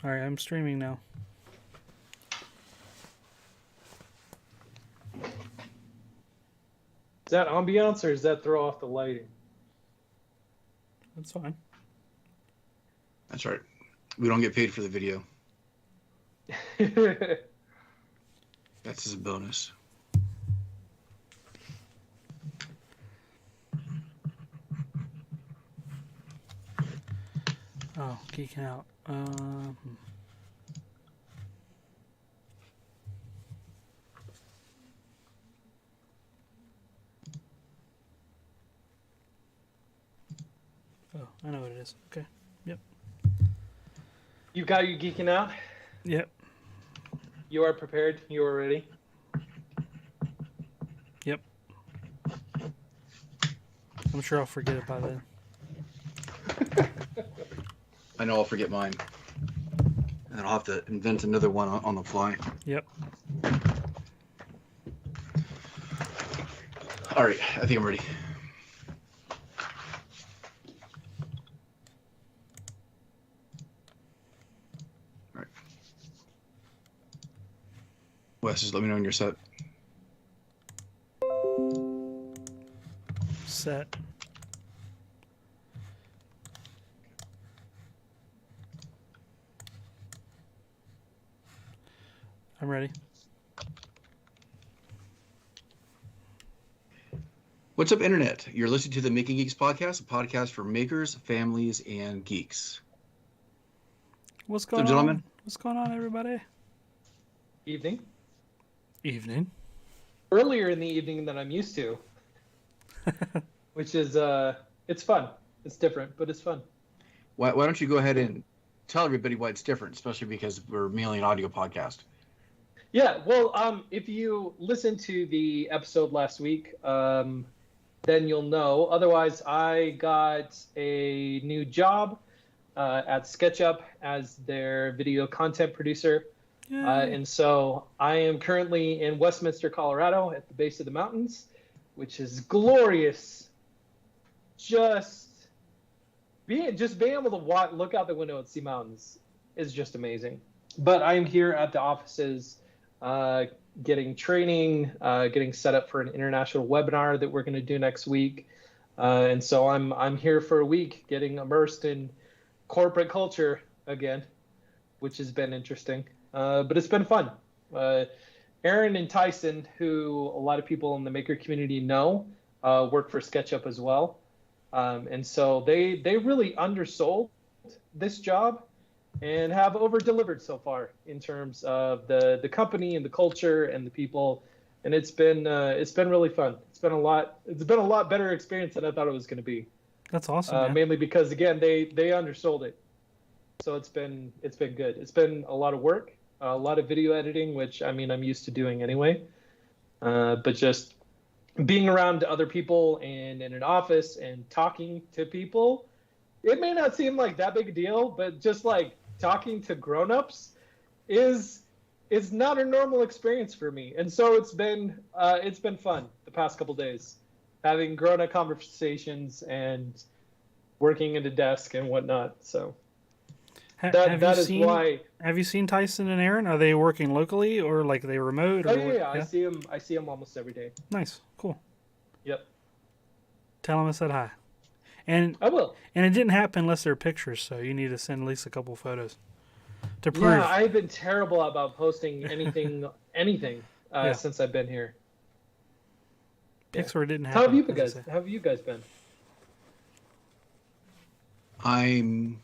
All right, I'm streaming now. Is that ambiance or does that throw off the lighting? That's fine. That's right. We don't get paid for the video. That's just a bonus. Oh, geeking out. Oh, I know what it is. Okay. Yep. You got you geeking out? Yep. You are prepared? You are ready? Yep. I'm sure I'll forget it by then. I know I'll forget mine. And then I'll have to invent another one on the fly. Yep. All right, I think I'm ready. All right. Wes, just let me know when you're set. Set. I'm ready. What's up, Internet? You're listening to the Making Geeks podcast, a podcast for makers, families, and geeks. What's going gentlemen? on? What's going on, everybody? Evening. Evening. Earlier in the evening than I'm used to. Which is, it's fun. It's different, but it's fun. Why don't you go ahead and tell everybody why it's different, especially because we're mainly an audio podcast. Yeah, well, if you listened to the episode last week, then you'll know. Otherwise, I got a new job at SketchUp as their video content producer. And so I am currently in Westminster, Colorado at the base of the mountains, which is glorious. Just being able to look out the window and see mountains is just amazing. But I'm here at the offices getting training, getting set up for an international webinar that we're going to do next week. And so I'm here for a week getting immersed in corporate culture again, which has been interesting. But it's been fun. Aaron and Tyson, who a lot of people in the maker community know, work for SketchUp as well. And so they really undersold this job and have over-delivered so far in terms of the company and the culture and the people, and it's been really fun. It's been a lot better experience than I thought it was going to be. That's awesome. Mainly because again they undersold it, so it's been good. It's been a lot of work, a lot of video editing, which I mean I'm used to doing anyway, but just being around other people and in an office and talking to people, it may not seem like that big a deal, but just like talking to grown-ups is not a normal experience for me. And so it's been fun the past couple days, having grown-up conversations and working at a desk and whatnot. So that is why. Have you seen Tyson and Aaron? Are they working locally or like they remote? Or Oh yeah, I see them almost every day. Nice, cool. Yep. Tell them I said hi. And I will. And it didn't happen unless they're pictures, so you need to send at least a couple photos to prove. Yeah, I've been terrible about posting anything since I've been here. Pixar didn't happen. How have you guys been? I'm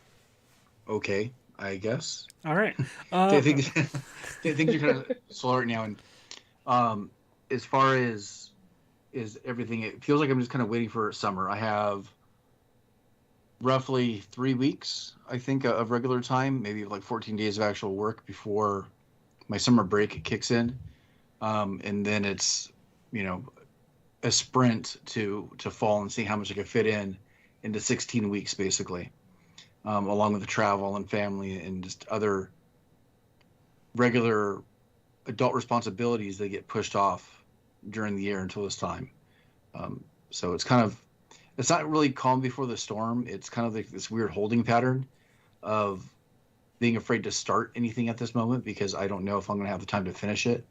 okay, I guess. All right. Things are kind of slow right now, and as far as everything, it feels like I'm just kind of waiting for summer. I have roughly 3 weeks, I think, of regular time, maybe like 14 days of actual work before my summer break kicks in, and then it's a sprint to fall and see how much I can fit into 16 weeks basically, along with the travel and family and just other regular adult responsibilities that get pushed off during the year until this time. So it's not really calm before the storm. It's kind of like this weird holding pattern of being afraid to start anything at this moment because I don't know if I'm going to have the time to finish it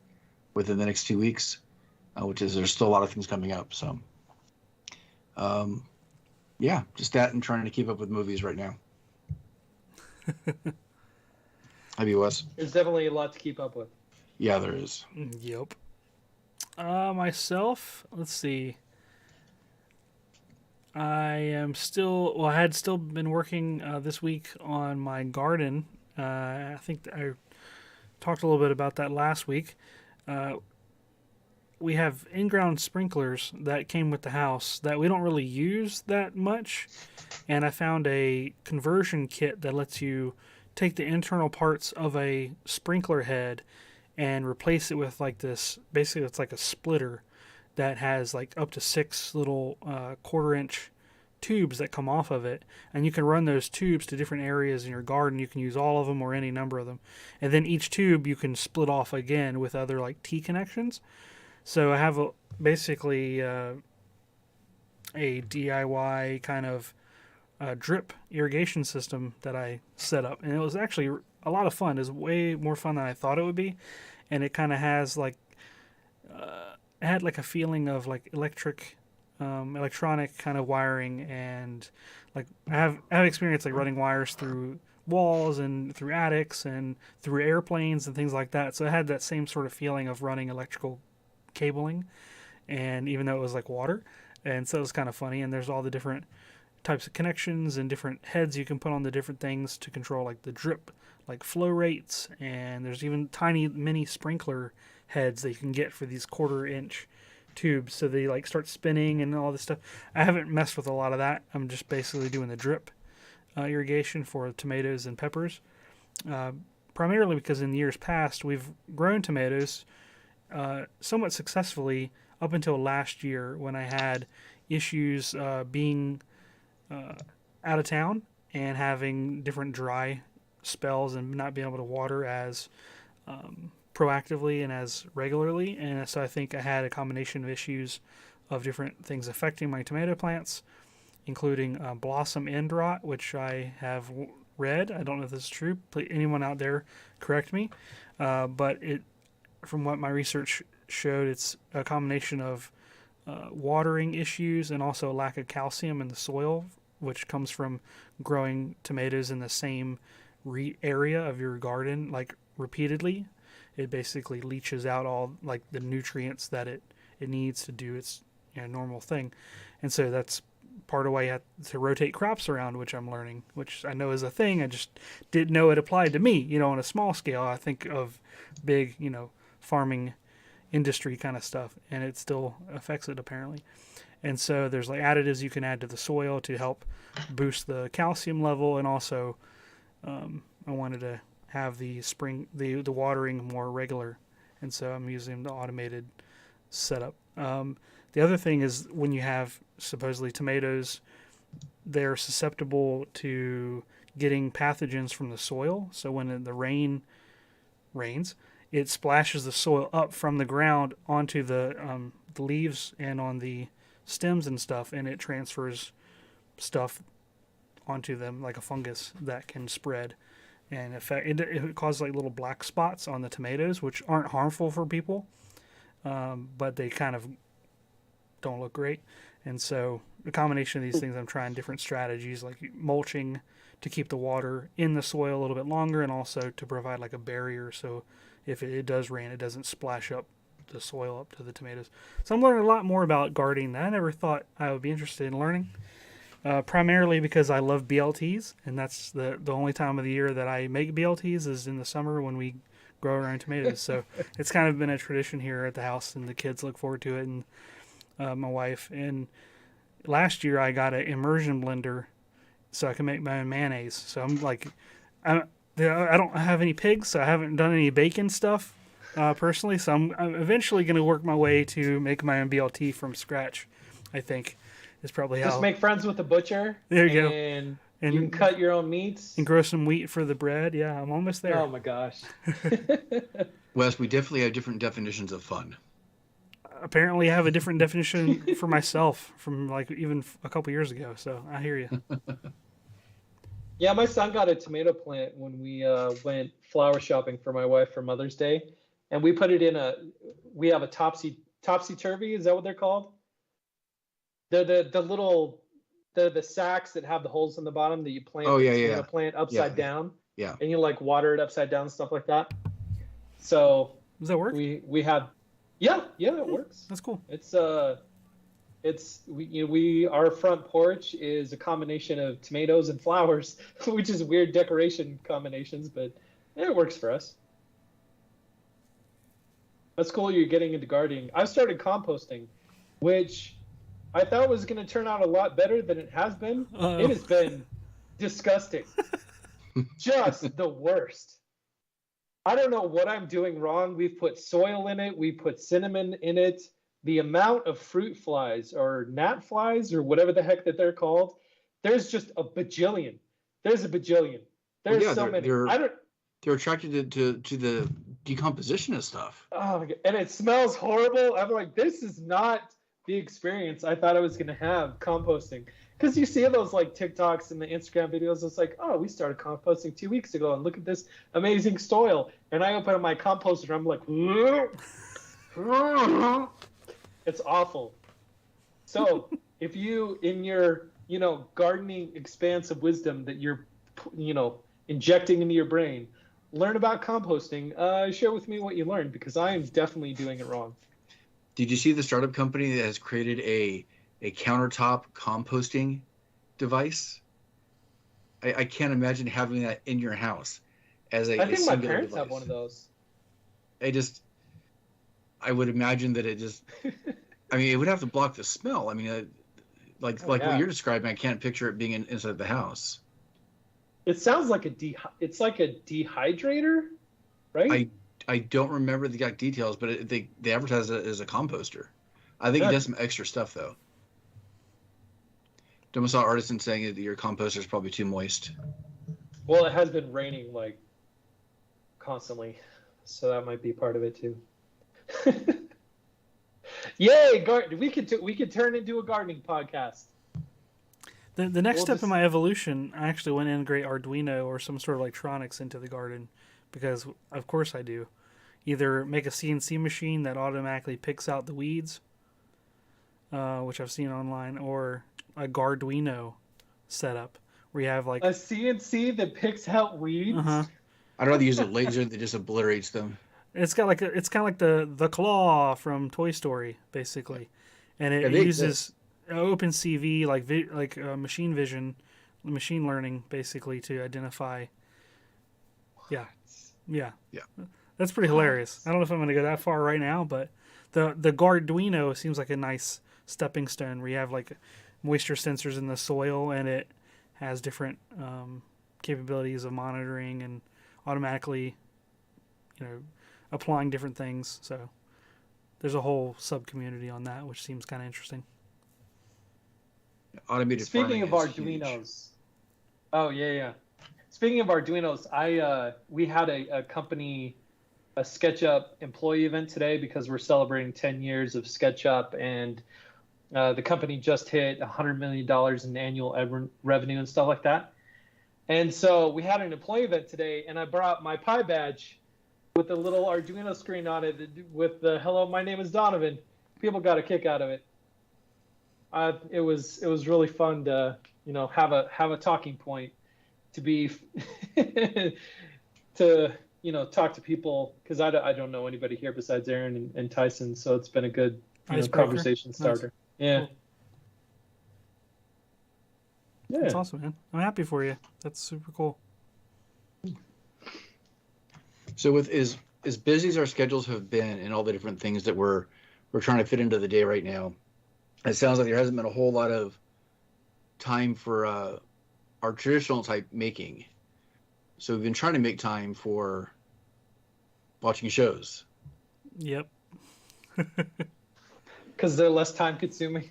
within the next 2 weeks, which is there's still a lot of things coming up. So, yeah, just that and trying to keep up with movies right now. Have you, Wes? There's definitely a lot to keep up with. Yeah, there is. Yep. Myself, let's see. I had still been working this week on my garden. I think I talked a little bit about that last week. We have in-ground sprinklers that came with the house that we don't really use that much. And I found a conversion kit that lets you take the internal parts of a sprinkler head and replace it with like this. Basically, it's like a splitter that has like up to 6 little 1/4-inch tubes that come off of it, and you can run those tubes to different areas in your garden. You can use all of them or any number of them, and then each tube you can split off again with other like T connections. So I have basically a DIY kind of drip irrigation system that I set up, and it was actually a lot of fun. It was way more fun than I thought it would be, and it kind of has like it had like a feeling of like electronic kind of wiring, and like I have experience like running wires through walls and through attics and through airplanes and things like that. So it had that same sort of feeling of running electrical cabling, and even though it was like water, and so it was kind of funny. And there's all the different types of connections and different heads you can put on the different things to control like the drip, like flow rates, and there's even tiny mini sprinkler heads that you can get for these 1/4-inch tubes, so they like start spinning and all this stuff. I haven't messed with a lot of that. I'm just basically doing the drip irrigation for tomatoes and peppers, primarily because in years past we've grown tomatoes somewhat successfully up until last year when I had issues being out of town and having different dry spells and not being able to water as proactively and as regularly. And so I think I had a combination of issues of different things affecting my tomato plants, including blossom end rot, which I have read. I don't know if this is true. Please, anyone out there correct me. But it, from what my research showed, it's a combination of watering issues and also a lack of calcium in the soil, which comes from growing tomatoes in the same area of your garden like repeatedly. It basically leaches out all like the nutrients that it needs to do its normal thing, and so that's part of why you have to rotate crops around, which I'm learning, which I know is a thing. I just didn't know it applied to me. On a small scale, I think of big, farming industry kind of stuff, and it still affects it apparently. And so there's like additives you can add to the soil to help boost the calcium level, and also I wanted to have the watering more regular, and so I'm using the automated setup. The other thing is when you have supposedly tomatoes, they're susceptible to getting pathogens from the soil. So when the rain rains, it splashes the soil up from the ground onto the leaves and on the stems and stuff, and it transfers stuff onto them like a fungus that can spread. And it causes like little black spots on the tomatoes, which aren't harmful for people, but they kind of don't look great. And so the combination of these things, I'm trying different strategies like mulching to keep the water in the soil a little bit longer, and also to provide like a barrier so if it does rain, it doesn't splash up the soil up to the tomatoes. So I'm learning a lot more about gardening that I never thought I would be interested in learning. Primarily because I love BLTs, and that's the only time of the year that I make BLTs is in the summer when we grow our own tomatoes. So it's kind of been a tradition here at the house, and the kids look forward to it, and my wife. And last year I got an immersion blender so I can make my own mayonnaise. So I'm like, I don't have any pigs, so I haven't done any bacon stuff personally. So I'm eventually going to work my way to make my own BLT from scratch, I think. Is probably just make friends with the butcher. There you go. And you can cut your own meats. And grow some wheat for the bread. Yeah, I'm almost there. Oh my gosh. Wes, we definitely have different definitions of fun. Apparently I have a different definition for myself from like even a couple years ago. So I hear you. Yeah, my son got a tomato plant when we went flower shopping for my wife for Mother's Day, and we put it in a. We have a topsy turvy. Is that what they're called? They're the little the sacks that have the holes in the bottom that you plant Oh the yeah, tomato yeah, plant upside down, yeah. and you like water it upside down, stuff like that. So Does that work? we have, yeah, it works. That's cool. It's we our front porch is a combination of tomatoes and flowers, which is weird decoration combinations, but it works for us. That's cool. You're getting into gardening. I've started composting, which I thought was going to turn out a lot better than it has been. Uh-oh. It has been disgusting, just the worst. I don't know what I'm doing wrong. We've put soil in it. We put cinnamon in it. The amount of fruit flies or gnat flies or whatever the heck that they're called, there's just a bajillion. There's a bajillion. There's so many. They're attracted to the decomposition of stuff. Oh my God. And it smells horrible. I'm like, this is not the experience I thought I was going to have composting. Because you see those like TikToks and the Instagram videos, it's like, oh, we started composting 2 weeks ago, and look at this amazing soil. And I open up my composter, and I'm like, it's awful. So if you, in your, gardening expanse of wisdom that you're, injecting into your brain, learn about composting, share with me what you learned, because I am definitely doing it wrong. Did you see the startup company that has created a countertop composting device? I can't imagine having that in your house as a. I think my parents device. have one of those. I would imagine that it just. I mean, it would have to block the smell. I mean, what you're describing, I can't picture it being inside the house. It sounds like it's like a dehydrator, right? I don't remember the exact details, but they advertise it as a composter. I think it does some extra stuff though. I saw Artisan saying that your composter is probably too moist. Well, it has been raining like constantly, so that might be part of it too. Yay! We could turn into a gardening podcast. The next step in my evolution, I actually want to integrate Arduino or some sort of electronics into the garden, because of course I do. Either make a CNC machine that automatically picks out the weeds, which I've seen online, or a Garduino setup where you have like a CNC that picks out weeds. Uh-huh. I'd rather use a laser that just obliterates them. It's kind of like the claw from Toy Story, basically, and it uses OpenCV like machine vision, machine learning, basically to identify. Yeah. That's pretty hilarious. I don't know if I'm going to go that far right now, but the Garduino seems like a nice stepping stone where you have like moisture sensors in the soil, and it has different capabilities of monitoring and automatically, applying different things. So there's a whole sub community on that, which seems kind of interesting. Automated. Speaking of Arduinos, oh yeah. Speaking of Arduinos, we had a company, a SketchUp employee event today because we're celebrating 10 years of SketchUp, and the company just hit $100 million in annual revenue and stuff like that. And so we had an employee event today, and I brought my Pi badge with a little Arduino screen on it with the "Hello, my name is Donovan." People got a kick out of it. It was really fun to have a talking point, to be to talk to people, because I don't know anybody here besides Aaron and Tyson, so it's been a good conversation starter. Nice. Yeah. Cool. Yeah. That's awesome, man. I'm happy for you. That's super cool. So with as busy as our schedules have been and all the different things that we're trying to fit into the day right now, it sounds like there hasn't been a whole lot of time for our traditional type making. So we've been trying to make time for watching shows. Yep. Because they're less time consuming.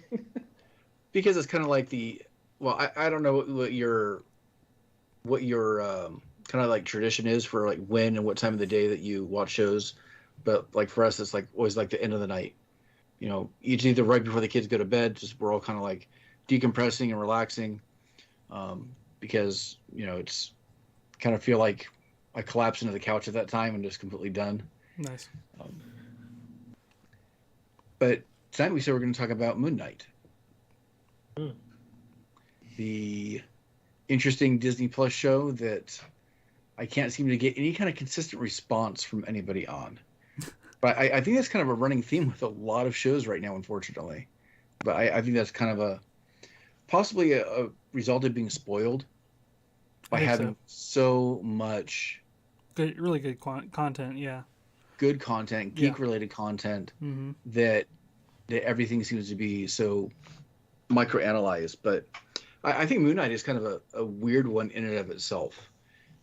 Because it's kind of like I don't know what your kind of like tradition is for like when and what time of the day that you watch shows, but like for us it's like always like the end of the night. It's either right before the kids go to bed, just we're all kind of like decompressing and relaxing. because it's kind of feel like I collapsed into the couch at that time and just completely done. Nice. But tonight we said we're going to talk about Moon Knight, Mm. the interesting Disney Plus show that I can't seem to get any kind of consistent response from anybody on. But I think that's kind of a running theme with a lot of shows right now, unfortunately. But I think that's kind of possibly a result of being spoiled by having so much good, really good content. Yeah. Good content, geek-related content, Mm-hmm. that everything seems to be so microanalyzed. But I think Moon Knight is kind of a weird one in and of itself.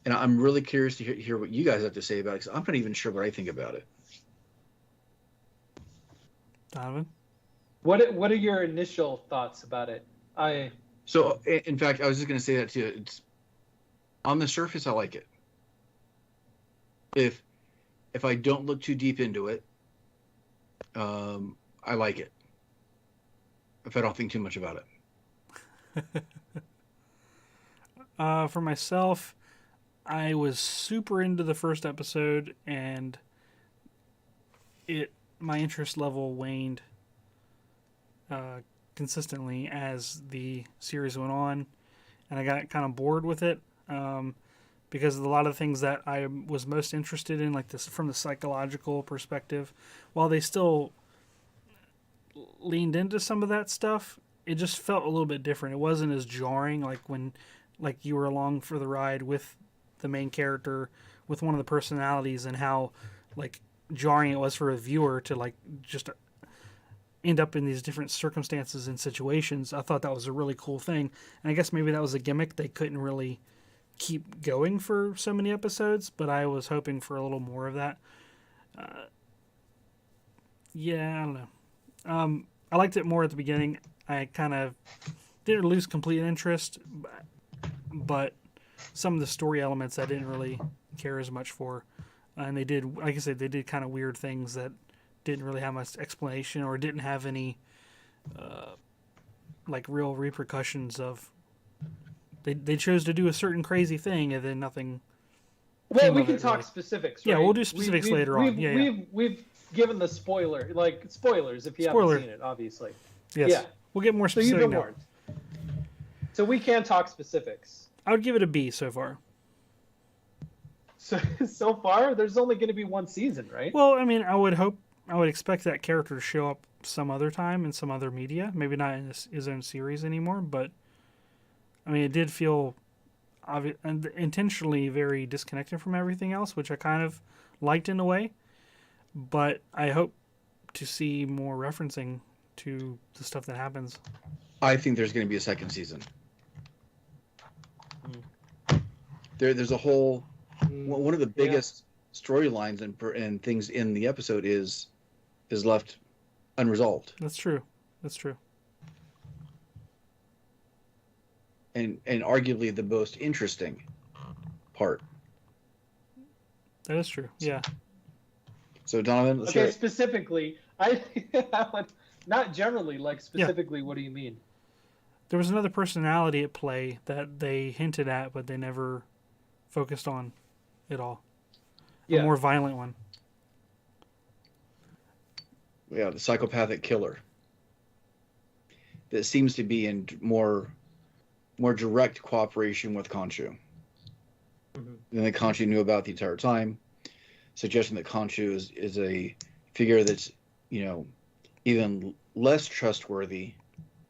And I'm really curious to hear what you guys have to say about it, because I'm not even sure what I think about it. Donovan? What are your initial thoughts about it? So, in fact, I was just going to say that too. It's on the surface, I like it. If I don't look too deep into it, I like it. If I don't think too much about it. For myself, I was super into the first episode, and my interest level waned consistently as the series went on, and I got kind of bored with it because a lot of the things that I was most interested in, like this from the psychological perspective, while they still leaned into some of that stuff, it just felt a little bit different. It wasn't as jarring like you were along for the ride with the main character, with one of the personalities, and how like jarring it was for a viewer to like just end up in these different circumstances and situations. I thought that was a really cool thing, and I guess maybe that was a gimmick they couldn't really keep going for so many episodes, but I was hoping for a little more of that. Yeah, I don't know. I liked it more at the beginning. I kind of didn't lose complete interest, but some of the story elements I didn't really care as much for. And they did, like I said, they did kind of weird things that didn't really have much explanation or didn't have any like real repercussions of. They chose to do a certain crazy thing and then nothing. Well, we can talk specifics. Right? Yeah, we'll do specifics later on. We've given the spoilers if you haven't seen it, obviously. Yes. Yeah. We'll get more specific. So you've been warned. So we can talk specifics. I would give it a B so far. So far, there's only going to be one season, right? Well, I mean, I would expect that character to show up some other time in some other media. Maybe not in his own series anymore, but I mean, it did feel and intentionally very disconnected from everything else, which I kind of liked in a way. But I hope to see more referencing to the stuff that happens. I think there's going to be a second season. There's a whole one of the biggest storylines and things in the episode is left unresolved. That's true. And arguably the most interesting part. That is true. Yeah. So Donovan, let's hear it. Specifically, not generally, like specifically, what do you mean? There was another personality at play that they hinted at, but they never focused on at all. A more violent one. Yeah, the psychopathic killer. That seems to be in more direct cooperation with Khonshu. Mm-hmm. Than that Khonshu knew about the entire time, suggesting that Khonshu is a figure that's, even less trustworthy.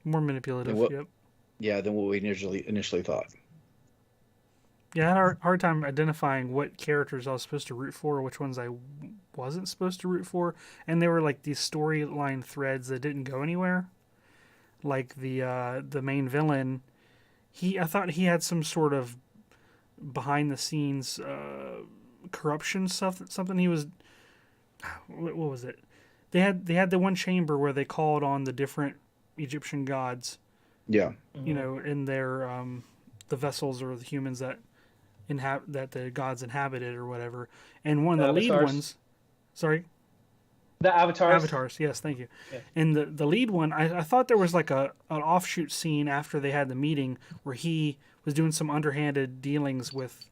More manipulative, yep. Yeah, than what we initially thought. Yeah, I had a hard time identifying what characters I was supposed to root for, or which ones I wasn't supposed to root for, and they were like these storyline threads that didn't go anywhere. Like the main villain, I thought he had some sort of behind the scenes corruption stuff. Something he was. What was it? They had the one chamber where they called on the different Egyptian gods. Yeah. In their the vessels or the humans that that the gods inhabited or whatever. And one of the lead ones. Sorry. The avatars. Avatars, yes, thank you. Yeah. And the lead one, I thought there was like an offshoot scene after they had the meeting where he was doing some underhanded dealings with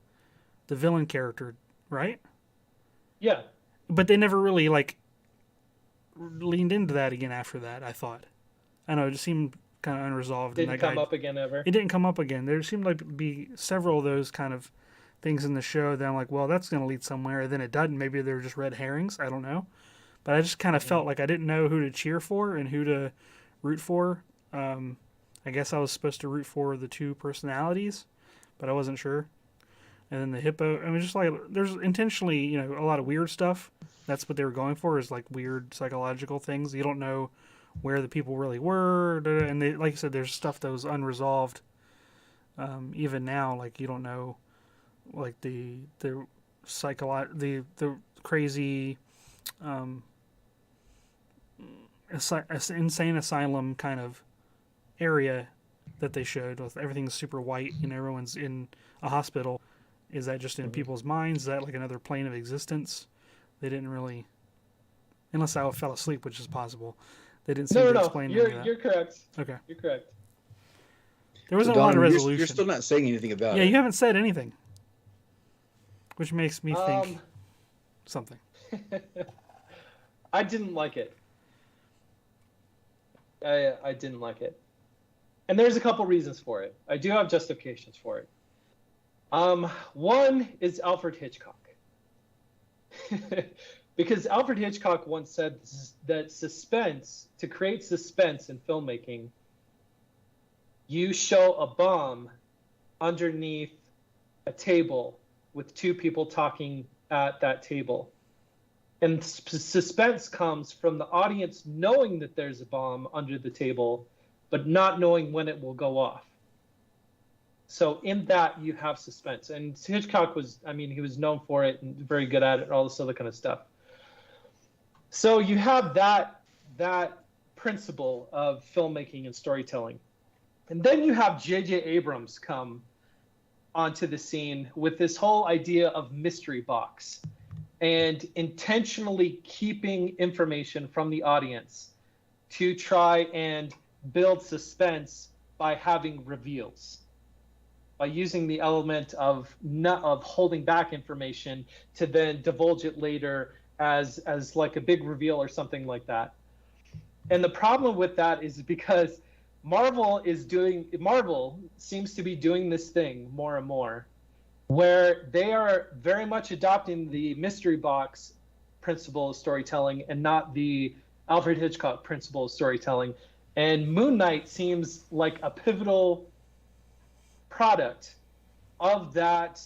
the villain character, right? Yeah. But they never really like leaned into that again after that. I thought. I know it just seemed kind of unresolved. Didn't and come up again ever. It didn't come up again. There seemed like to be several of those kind of things in the show that I'm like, well, that's going to lead somewhere. And then it doesn't. Maybe they were just red herrings. I don't know. But I just kind of felt like I didn't know who to cheer for and who to root for. I guess I was supposed to root for the two personalities, but I wasn't sure. And then the hippo, I mean, just like there's intentionally, you know, a lot of weird stuff. That's what they were going for, is like weird psychological things. You don't know where the people really were, and they, like I said, there's stuff that was unresolved. Even now, like you don't know, like the crazy, insane asylum kind of area that they showed with everything's super white and everyone's in a hospital. Is that just in people's minds? Is that like another plane of existence? They didn't really, unless I fell asleep, which is possible. They didn't seem to explain any of that. You're correct. Okay. You're correct. There wasn't a lot of resolution. You're still not saying anything about it. Yeah, you haven't said anything, which makes me think something. I didn't like it. I didn't like it. And there's a couple reasons for it. I do have justifications for it. One is Alfred Hitchcock. Because Alfred Hitchcock once said that to create suspense in filmmaking, you show a bomb underneath a table with two people talking at that table. And suspense comes from the audience knowing that there's a bomb under the table, but not knowing when it will go off. So in that, you have suspense. And Hitchcock he was known for it and very good at it and all this other kind of stuff. So you have that principle of filmmaking and storytelling. And then you have J.J. Abrams come onto the scene with this whole idea of mystery box and intentionally keeping information from the audience to try and build suspense by having reveals, by using the element of holding back information to then divulge it later as like a big reveal or something like that. And the problem with that is because Marvel seems to be doing this thing more and more, where they are very much adopting the mystery box principle of storytelling and not the Alfred Hitchcock principle of storytelling. And Moon Knight seems like a pivotal product of that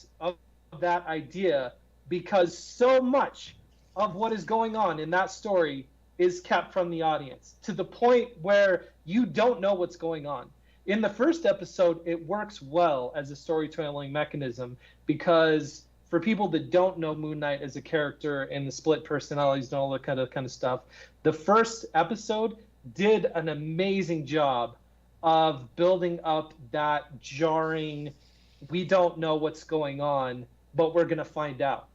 idea, because so much of what is going on in that story is kept from the audience to the point where you don't know what's going on. In the first episode, it works well as a storytelling mechanism, because for people that don't know Moon Knight as a character and the split personalities and all that kind of stuff, the first episode did an amazing job of building up that jarring, we don't know what's going on, but we're going to find out.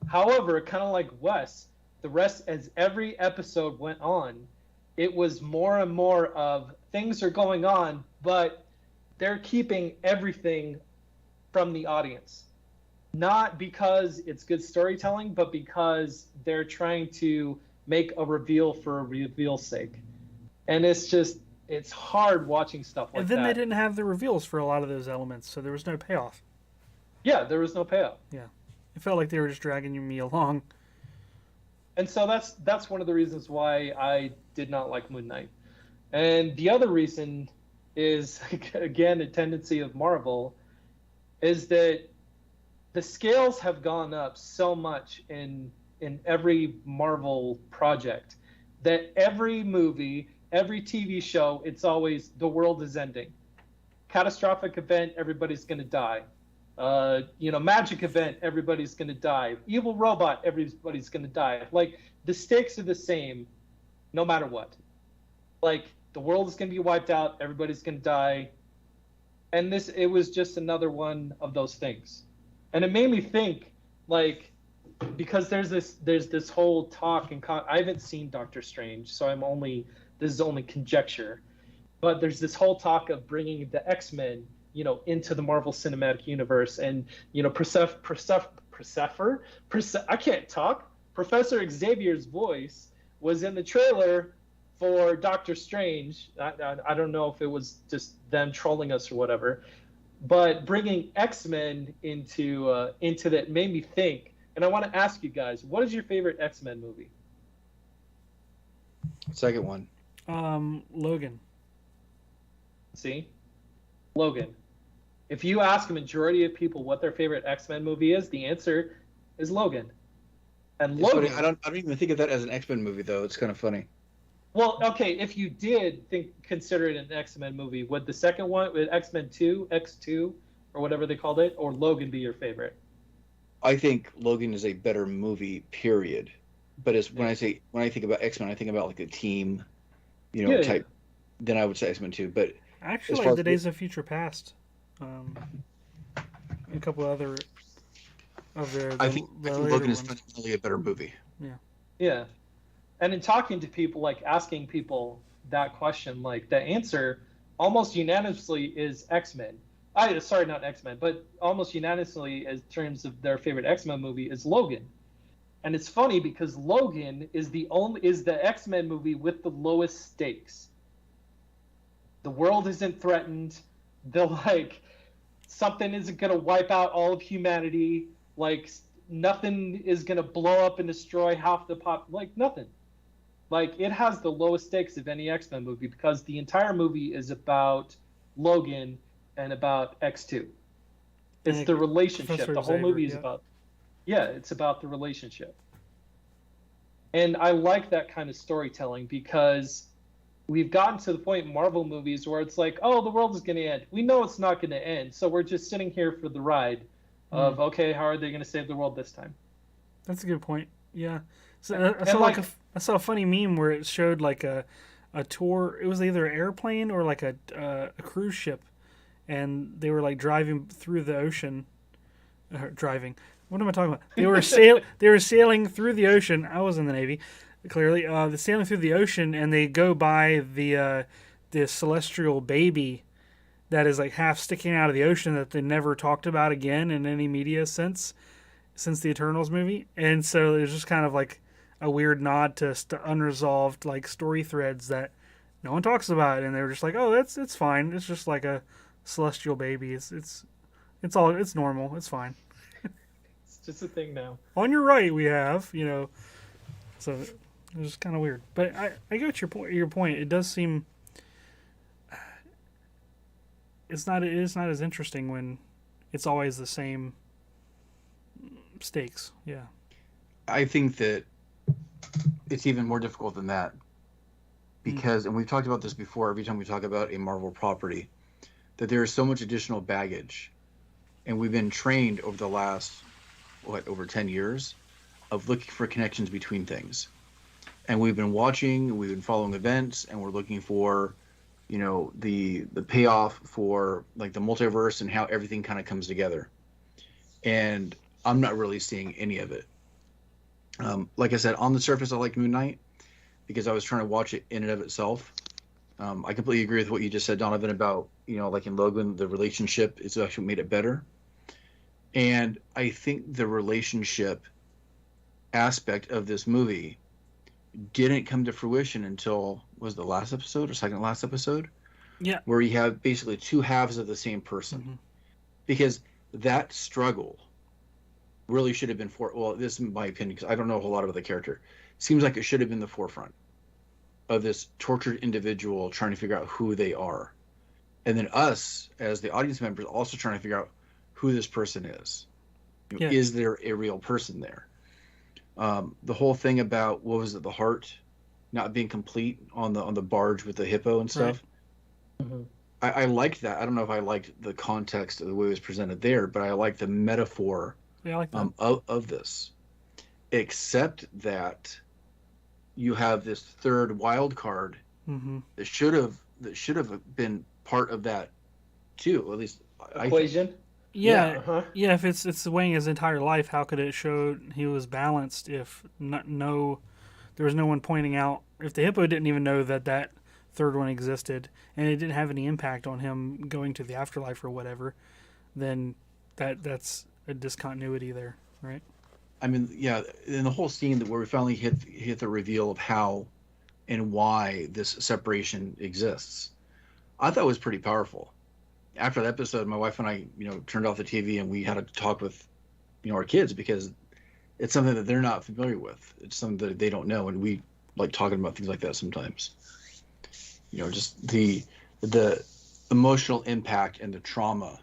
However, kind of like Wes, the rest, as every episode went on, it was more and more of things are going on, but they're keeping everything from the audience. Not because it's good storytelling, but because they're trying to make a reveal for a reveal's sake. And it's hard watching stuff like that. And then they didn't have the reveals for a lot of those elements, so there was no payoff. Yeah, there was no payoff. Yeah. It felt like they were just dragging me along. And so that's one of the reasons why I did not like Moon Knight. And the other reason is, again, a tendency of Marvel, is that the scales have gone up so much in every Marvel project that every movie, every TV show, it's always the world is ending. Catastrophic event, everybody's going to die. Magic event, everybody's going to die. Evil robot, everybody's going to die. Like, the stakes are the same no matter what. Like, the world is going to be wiped out, everybody's going to die. And it was just another one of those things. And it made me think, like, because there's this whole talk, and I haven't seen Doctor Strange, so this is only conjecture. But there's this whole talk of bringing the X-Men, into the Marvel Cinematic Universe. And I can't talk. Professor Xavier's voice was in the trailer for Doctor Strange. I don't know if it was just them trolling us or whatever, but bringing X-Men into that made me think. And I want to ask you guys, what is your favorite X-Men movie? Second one. Logan. See? Logan. If you ask a majority of people what their favorite X-Men movie is, the answer is Logan. And It's Logan. funny, I don't even think of that as an X-Men movie though. It's kind of funny. Well, okay, if you did consider it an X-Men movie, would the second one, would X-Men 2, X2, or whatever they called it, or Logan be your favorite? I think Logan is a better movie, period. But when I think about X-Men, I think about like a team, type. Yeah. Then I would say X-Men 2. But I actually like the Days of Future Past. A couple other of their. I think Logan is fundamentally a better movie. Yeah. Yeah. And in talking to people, like asking people that question, like the answer almost unanimously is X-Men. Sorry, not X-Men, but almost unanimously in terms of their favorite X-Men movie is Logan. And it's funny because Logan is the X-Men movie with the lowest stakes. The world isn't threatened. Something isn't going to wipe out all of humanity. Like nothing is going to blow up and destroy half the nothing. Like it has the lowest stakes of any X-Men movie because the entire movie is about Logan and about X2. It's the relationship. The whole movie is about. Yeah, it's about the relationship. And I like that kind of storytelling because we've gotten to the point in Marvel movies where it's like, oh, the world is going to end. We know it's not going to end, so we're just sitting here for the ride of, okay, how are they going to save the world this time? That's a good point. Yeah. So I saw a funny meme where it showed like a tour. It was either an airplane or like a cruise ship, and they were like driving through the ocean. Driving. What am I talking about? They were sailing through the ocean. I was in the Navy, clearly. They're sailing through the ocean, and they go by the celestial baby that is like half sticking out of the ocean that they never talked about again in any media since the Eternals movie. And so there's just kind of like a weird nod to unresolved like story threads that no one talks about, and they were just like, oh, it's fine. It's just like a celestial baby. It's normal. It's fine. Just a thing now. On your right, we have, so it was kind of weird. But I get your point. It does seem it is not as interesting when it's always the same stakes. Yeah. I think that it's even more difficult than that because, and we've talked about this before, every time we talk about a Marvel property, that there is so much additional baggage, and we've been trained over the last over 10 years of looking for connections between things. And we've been following events, and we're looking for, the payoff for like the multiverse and how everything kind of comes together. And I'm not really seeing any of it. Like I said, on the surface, I like Moon Knight because I was trying to watch it in and of itself. I completely agree with what you just said, Donovan, about, like in Logan, the relationship is actually made it better. And I think the relationship aspect of this movie didn't come to fruition until, was the last episode or second last episode? Yeah. Where you have basically two halves of the same person. Mm-hmm. Because that struggle really should have been this is my opinion because I don't know a whole lot about the character. Seems like it should have been the forefront of this tortured individual trying to figure out who they are. And then us, as the audience members, also trying to figure out who this person is. Is there a real person there? The whole thing about, what was it, the heart not being complete on the barge with the hippo and stuff. Right. Mm-hmm. I liked that. I don't know if I liked the context of the way it was presented there, but I like the metaphor I like that. Of this. Except that you have this third wild card that should have been part of that too. At least equation. Yeah, yeah. If it's weighing his entire life, how could it show he was balanced if there was no one pointing out? If the hippo didn't even know that third one existed and it didn't have any impact on him going to the afterlife or whatever, then that's a discontinuity there, right? I mean, yeah, in the whole scene where we finally hit the reveal of how and why this separation exists, I thought it was pretty powerful. After that episode, my wife and I, turned off the TV and we had a talk with, our kids, because it's something that they're not familiar with. It's something that they don't know, and we like talking about things like that sometimes. Just the emotional impact and the trauma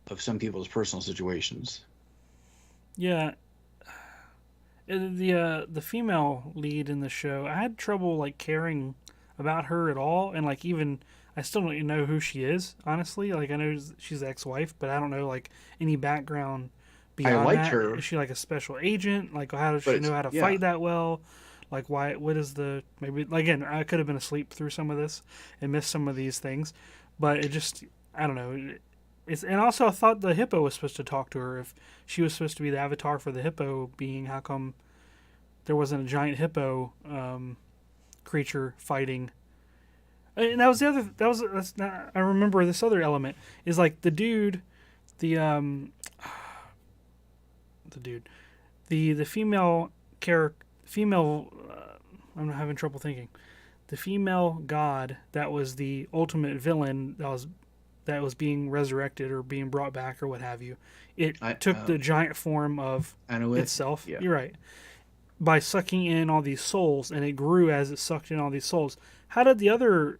of some people's personal situations. Yeah. The female lead in the show, I had trouble like caring about her at all, and like even I still don't even know who she is, honestly. Like I know she's the ex-wife, but I don't know like any background beyond I liked that. her. Is she like a special agent? Like how does she know how to yeah. fight that well? Like why? What is the maybe? Like, again, I could have been asleep through some of this and missed some of these things, but it just I don't know. And also I thought the hippo was supposed to talk to her. If she was supposed to be the avatar for the hippo being, how come there wasn't a giant hippo creature fighting? And that was the other. That's not. I remember this other element is like the dude, the dude, the female character, female. I'm having trouble thinking. The female god that was the ultimate villain that was being resurrected or being brought back or what have you. It took the giant form of itself. Yeah. You're right. By sucking in all these souls, and it grew as it sucked in all these souls. How did the other,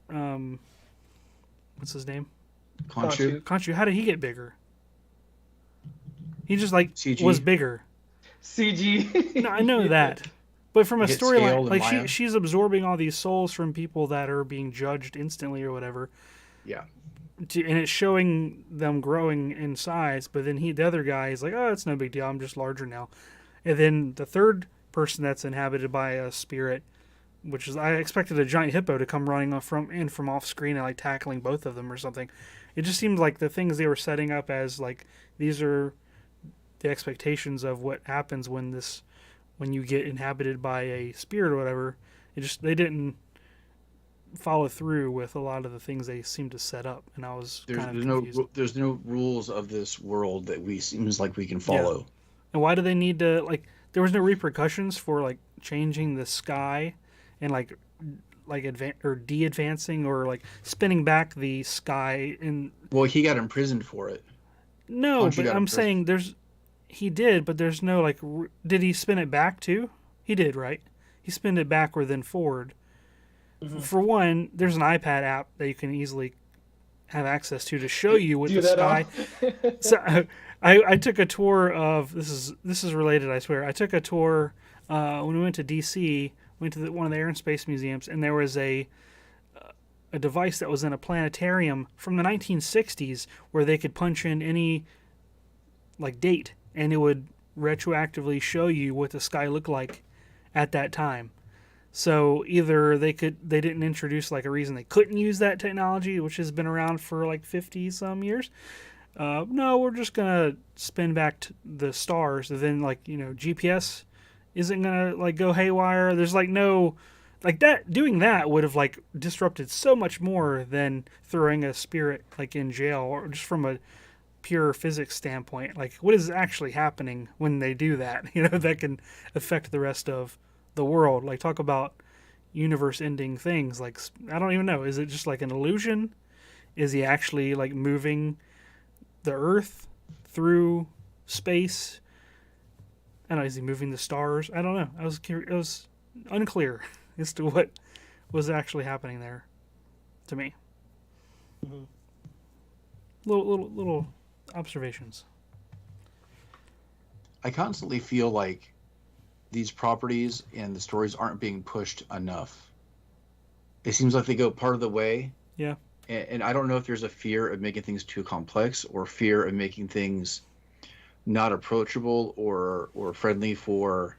what's his name? Khonshu. How did he get bigger? He just like CG. was bigger. CG. No, I know that. But from a storyline, like she's absorbing all these souls from people that are being judged instantly or whatever. Yeah. And it's showing them growing in size, but then the other guy is like, oh, it's no big deal. I'm just larger now. And then the third person that's inhabited by a spirit, which is, I expected a giant hippo to come running from off screen and like tackling both of them or something. It just seemed like the things they were setting up as like, these are the expectations of what happens when you get inhabited by a spirit or whatever. They didn't follow through with a lot of the things they seemed to set up, and I was kind of confused. There's no rules of this world that seems like we can follow. Yeah. And why do they need to, like, there was no repercussions for like changing the sky and like de-advancing or like spinning back the sky in. Well, he got imprisoned for it. No, but I'm saying he did, but there's no like. Did he spin it back too? He did, right? He spinned it backward then forward. Mm-hmm. For one, there's an iPad app that you can easily have access to show you what the sky. So I took a tour of this is related, I swear. I took a tour when we went to DC. Went to one of the Air and Space Museums, and there was a device that was in a planetarium from the 1960s where they could punch in any like date, and it would retroactively show you what the sky looked like at that time. So either they didn't introduce like a reason they couldn't use that technology, which has been around for like 50 some years. No, we're just gonna spin back the stars, and then like GPS isn't gonna like go haywire. There's like no like that. Doing that would have like disrupted so much more than throwing a spirit like in jail, or just from a pure physics standpoint. Like what is actually happening when they do that? That can affect the rest of the world. Like talk about universe ending things. Like I don't even know. Is it just like an illusion? Is he actually like moving the Earth through space? I don't know. Is he moving the stars? I don't know. It was unclear as to what was actually happening there to me. Mm-hmm. Little observations. I constantly feel like these properties and the stories aren't being pushed enough. It seems like they go part of the way. Yeah. And I don't know if there's a fear of making things too complex or fear of making things not approachable or friendly for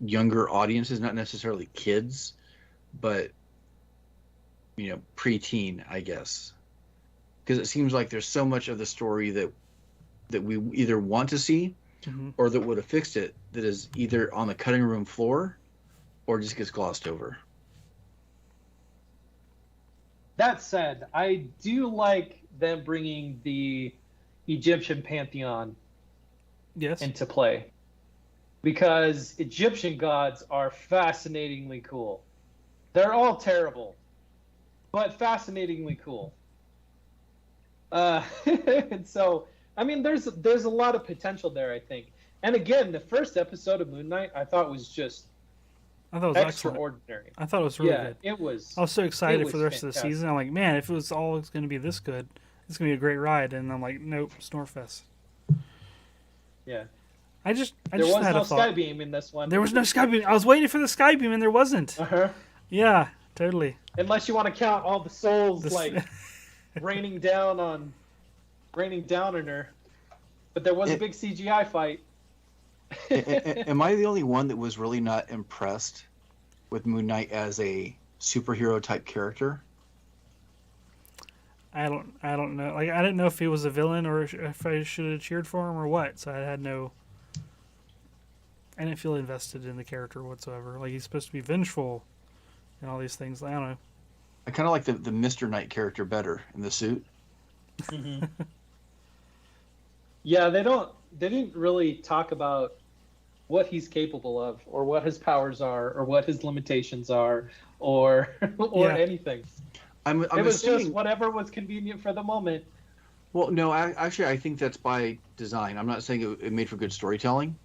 younger audiences, not necessarily kids, but preteen, I guess. Because it seems like there's so much of the story that we either want to see mm-hmm. or that would have fixed it that is either on the cutting room floor or just gets glossed over. That said, I do like them bringing the Egyptian pantheon Yes. into play because Egyptian gods are fascinatingly cool. They're all terrible, but fascinatingly cool. And so, I mean, there's a lot of potential there, I think. And again, the first episode of Moon Knight I thought was just I thought it was excellent. extraordinary. I thought it was really Yeah, good. it was. I was so It excited was for the rest of the fantastic. season. I'm like, man, if it was all going to be this good, it's going to be a great ride. And I'm like, nope, Snorefest. Yeah, I just there was had no a thought. Skybeam in this one. There was no Skybeam. I was waiting for the Skybeam, and there wasn't. Uh-huh. Yeah, totally. Unless you want to count all the souls This- like raining down on her. But there was a big CGI fight. Am I the only one that was really not impressed with Moon Knight as a superhero type character? I don't know. Like, I didn't know if he was a villain or if I should have cheered for him or what. So I didn't feel invested in the character whatsoever. Like, he's supposed to be vengeful and all these things. I don't know. I kind of like the Mr. Knight character better in the suit. Mm-hmm. Yeah, they didn't really talk about what he's capable of or what his powers are or what his limitations are or Yeah. anything. I'm It was assuming, just whatever was convenient for the moment. well, no, actually, I think that's by design. I'm not saying it made for good storytelling,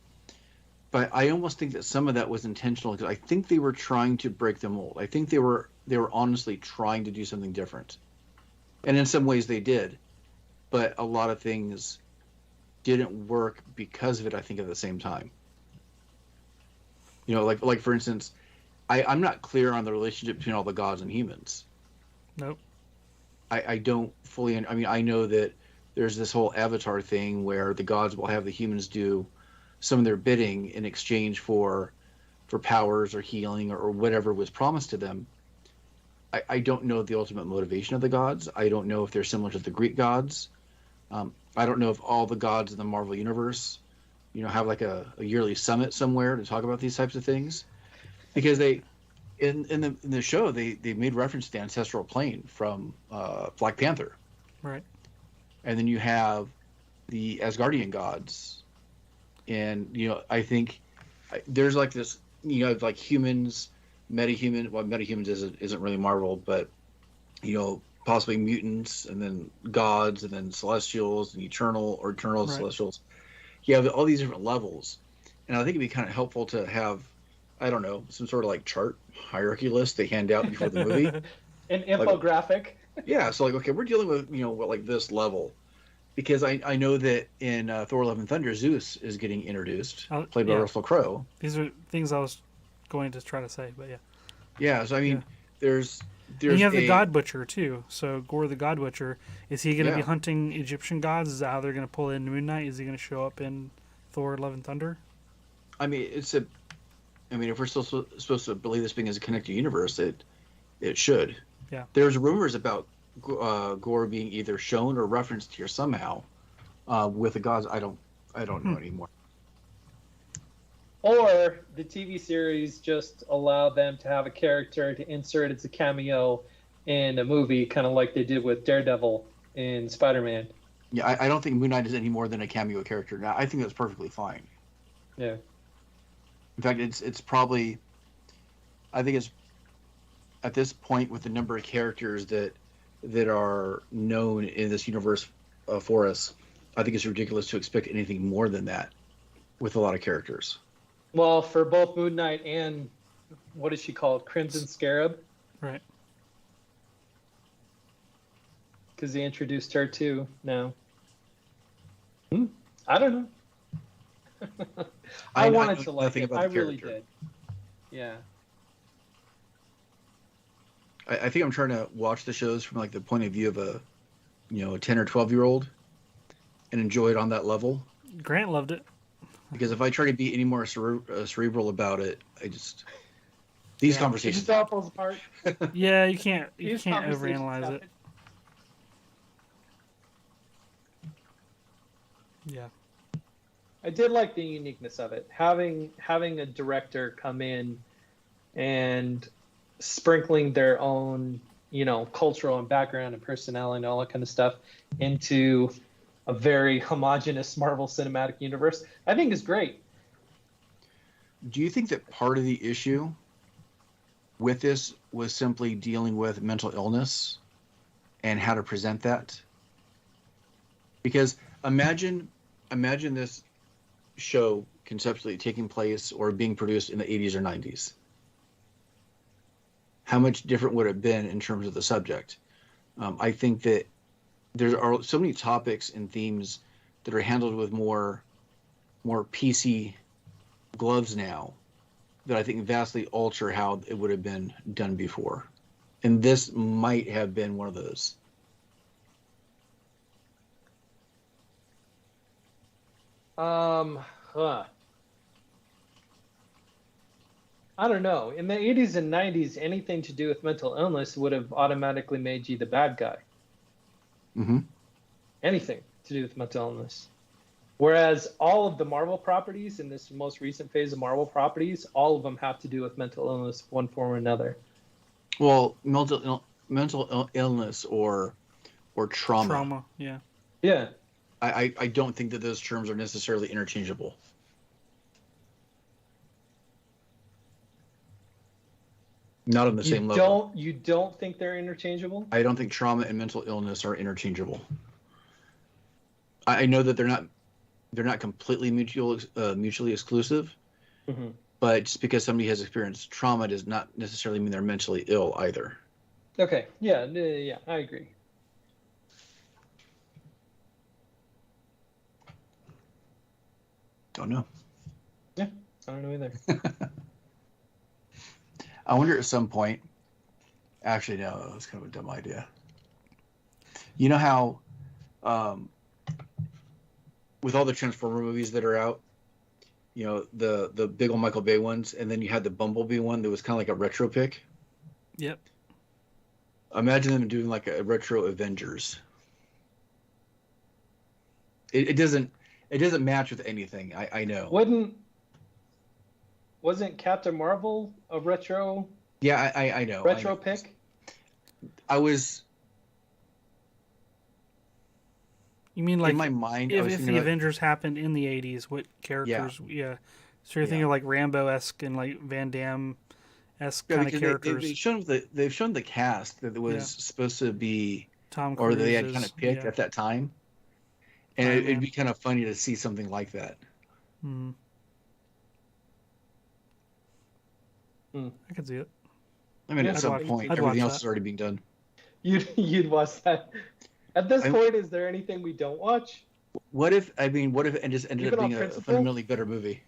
but I almost think that some of that was intentional because I think they were trying to break the mold. I think they were honestly trying to do something different, and in some ways they did, but a lot of things didn't work because of it. I think at the same time, like for instance, I'm not clear on the relationship between all the gods and humans. Nope. I don't fully. I mean, I know that there's this whole Avatar thing where the gods will have the humans do some of their bidding in exchange for powers or healing or whatever was promised to them. I don't know the ultimate motivation of the gods. I don't know if they're similar to the Greek gods. I don't know if all the gods in the Marvel universe, have like a yearly summit somewhere to talk about these types of things, because they. In the show, they made reference to the ancestral plane from Black Panther, Right. and then you have the Asgardian gods, and I think there's like this, like humans, metahuman. Well, metahumans isn't really Marvel, but possibly mutants, and then gods, and then celestials, and eternal Right. celestials. You have all these different levels, and I think it'd be kind of helpful to have, I don't know, some sort of like chart hierarchy list they hand out before the movie. An infographic. Yeah, so like, okay, we're dealing with what, like this level, because I know that in Thor: Love and Thunder, Zeus is getting introduced, played by Yeah. Russell Crowe. These are things I was going to try to say, but yeah. Yeah, so I mean, Yeah. there's And you have the God Butcher too. So Gore the God Butcher, is he going to be Yeah. hunting Egyptian gods? Is that how they're going to pull in Moon Knight? Is he going to show up in Thor: Love and Thunder? I mean, if we're still supposed to believe this being as a connected universe, it should. Yeah. There's rumors about Gore being either shown or referenced here somehow with the gods. I don't know anymore. Or the TV series just allow them to have a character to insert as a cameo in a movie, kind of like they did with Daredevil in Spider-Man. Yeah, I don't think Moon Knight is any more than a cameo character. Now, I think that's perfectly fine. Yeah. In fact, it's probably, I think it's at this point with the number of characters that are known in this universe for us, I think it's ridiculous to expect anything more than that with a lot of characters. Well, for both Moon Knight and what is she called? Crimson Scarab? Right. Because they introduced her too now. I don't know. I wanted know to like nothing it. about I the really character. did. Yeah. I think I'm trying to watch the shows from like the point of view of a 10 or 12-year-old and enjoy it on that level. Grant loved it. Because if I try to be any more cerebral about it, these Yeah. conversations. It's all falls apart. Yeah, you can't These overanalyze conversations it. Yeah. I did like the uniqueness of it. Having a director come in and sprinkling their own cultural and background and personality and all that kind of stuff into a very homogenous Marvel Cinematic Universe, I think is great. Do you think that part of the issue with this was simply dealing with mental illness and how to present that? Because imagine this show conceptually taking place or being produced in the 80s or 90s. How much different would it have been in terms of the subject? I think that there are so many topics and themes that are handled with more PC gloves now that I think vastly alter how it would have been done before. And this might have been one of those. I don't know. In the 80s and 90s, anything to do with mental illness would have automatically made you the bad guy. Mm-hmm. Anything to do with mental illness. Whereas all of the Marvel properties in this most recent phase of Marvel properties, all of them have to do with mental illness, one form or another. Well, mental illness or trauma. Trauma, yeah. Yeah. I don't think that those terms are necessarily interchangeable. Not on the same level. You don't think they're interchangeable? I don't think trauma and mental illness are interchangeable. I know that they're not completely mutually exclusive, Mm-hmm. but just because somebody has experienced trauma does not necessarily mean they're mentally ill either. Okay. Yeah, I agree. Don't know. Yeah, I don't know either. I wonder at some point. Actually, no, that was kind of a dumb idea. You know how, with all the Transformer movies that are out, the big old Michael Bay ones, and then you had the Bumblebee one that was kind of like a retro pick. Yep. Imagine them doing like a retro Avengers. It doesn't match with anything. I know. Wasn't Captain Marvel a retro? Yeah, I know. Retro pick. You mean like in my mind? if the Avengers happened in the 80s, what characters? Yeah. So you're thinking of like Rambo-esque and like Van Damme-esque kind of characters. They've shown the cast that it was supposed to be Tom Cruise, or they had kind of picked at that time, and it'd be kind of funny to see something like that. Mm. I could see it. I mean, at some point, everything else is already being done. You'd watch that. At this point, is there anything we don't watch? What if it just ended up being a fundamentally better movie?